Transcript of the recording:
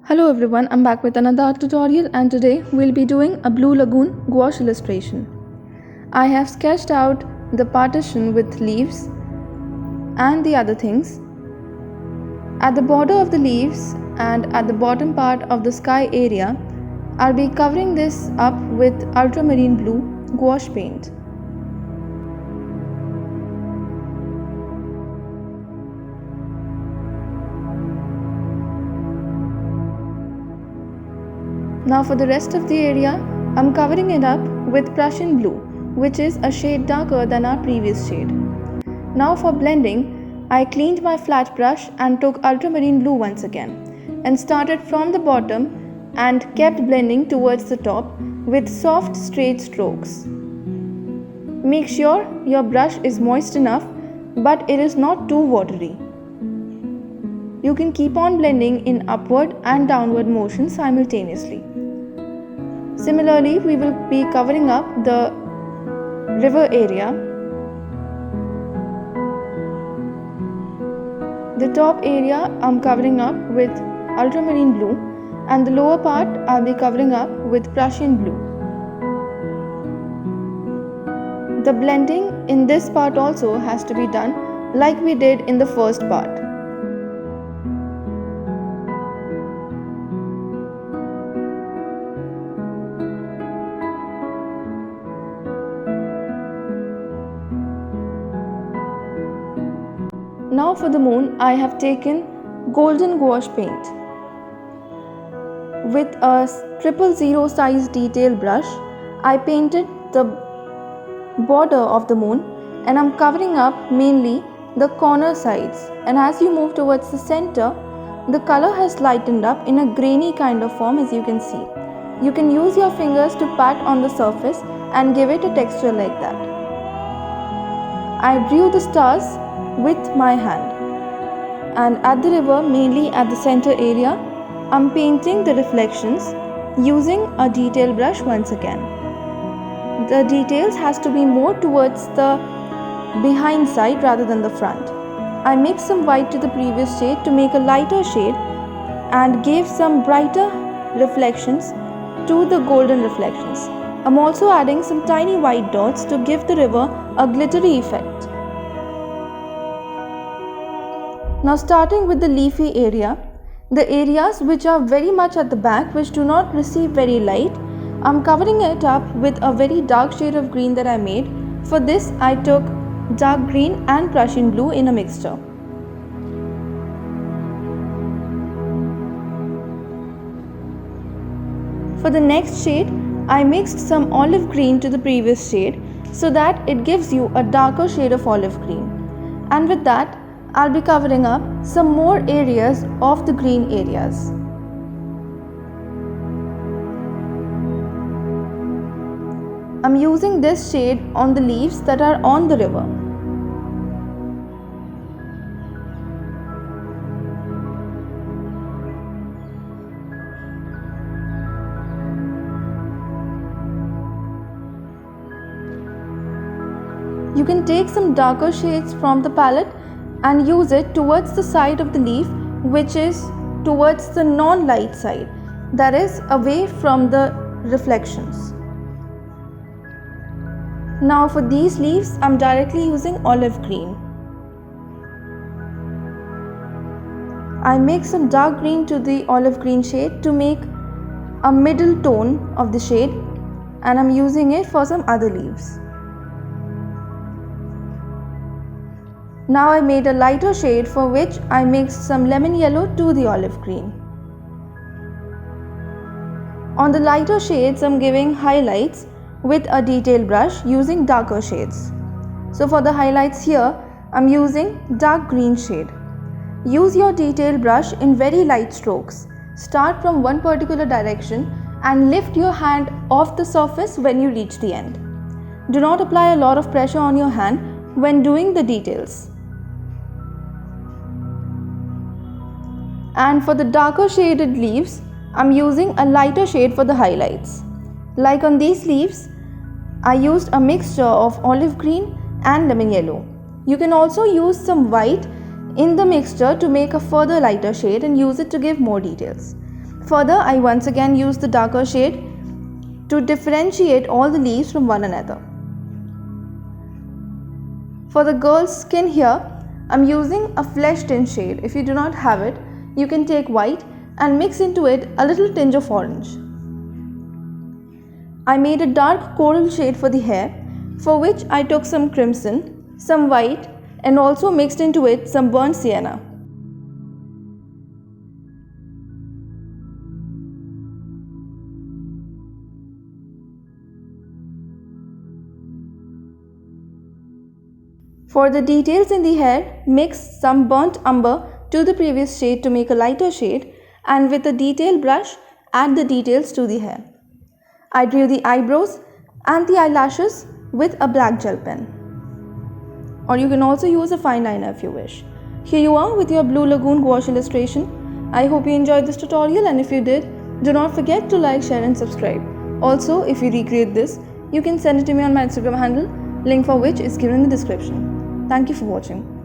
Hello everyone, I'm back with another art tutorial and today we'll be doing a Blue Lagoon gouache illustration. I have sketched out the partition with leaves and the other things. At the border of the leaves and at the bottom part of the sky area, I'll be covering this up with ultramarine blue gouache paint. Now for the rest of the area, I'm covering it up with Prussian blue, which is a shade darker than our previous shade. Now for blending, I cleaned my flat brush and took ultramarine blue once again and started from the bottom and kept blending towards the top with soft straight strokes. Make sure your brush is moist enough but it is not too watery. You can keep on blending in upward and downward motion simultaneously. Similarly, we will be covering up the river area. The top area I'm covering up with ultramarine blue and the lower part I'll be covering up with Prussian blue. The blending in this part also has to be done like we did in the first part. Now for the moon, I have taken golden gouache paint. With a 000 size detail brush, I painted the border of the moon and I'm covering up mainly the corner sides, and as you move towards the center, the color has lightened up in a grainy kind of form, as you can see. You can use your fingers to pat on the surface and give it a texture like that. I drew the stars with my hand, and at the river, mainly at the center area, I'm painting the reflections using a detail brush once again. The details has to be more towards the behind side rather than the front. I mixed some white to the previous shade to make a lighter shade and gave some brighter reflections to the golden reflections. I'm also adding some tiny white dots to give the river a glittery effect. Now starting with the leafy area, the areas which are very much at the back, which do not receive very light, I'm covering it up with a very dark shade of green that I made. For this I took dark green and Prussian blue in a mixture. For the next shade, I mixed some olive green to the previous shade so that it gives you a darker shade of olive green. And with that, I'll be covering up some more areas of the green areas. I'm using this shade on the leaves that are on the river. You can take some darker shades from the palette and use it towards the side of the leaf, which is towards the non-light side, that is away from the reflections. Now for these leaves, I'm directly using olive green. I mix some dark green to the olive green shade to make a middle tone of the shade, and I'm using it for some other leaves. Now I made a lighter shade for which I mixed some lemon yellow to the olive green. On the lighter shades, I'm giving highlights with a detail brush using darker shades. So for the highlights here, I'm using dark green shade. Use your detail brush in very light strokes. Start from one particular direction and lift your hand off the surface when you reach the end. Do not apply a lot of pressure on your hand when doing the details. And for the darker shaded leaves, I'm using a lighter shade for the highlights. Like on these leaves, I used a mixture of olive green and lemon yellow. You can also use some white in the mixture to make a further lighter shade and use it to give more details. Further, I once again used the darker shade to differentiate all the leaves from one another. For the girl's skin here, I'm using a flesh tint shade. If you do not have it, you can take white and mix into it a little tinge of orange. I made a dark coral shade for the hair, for which I took some crimson, some white, and also mixed into it some burnt sienna. For the details in the hair, mix some burnt umber to the previous shade to make a lighter shade, and with a detail brush, add the details to the hair. I drew the eyebrows and the eyelashes with a black gel pen. Or you can also use a fine liner if you wish. Here you are with your Blue Lagoon gouache illustration. I hope you enjoyed this tutorial, and if you did, do not forget to like, share and subscribe. Also, if you recreate this, you can send it to me on my Instagram handle, link for which is given in the description. Thank you for watching.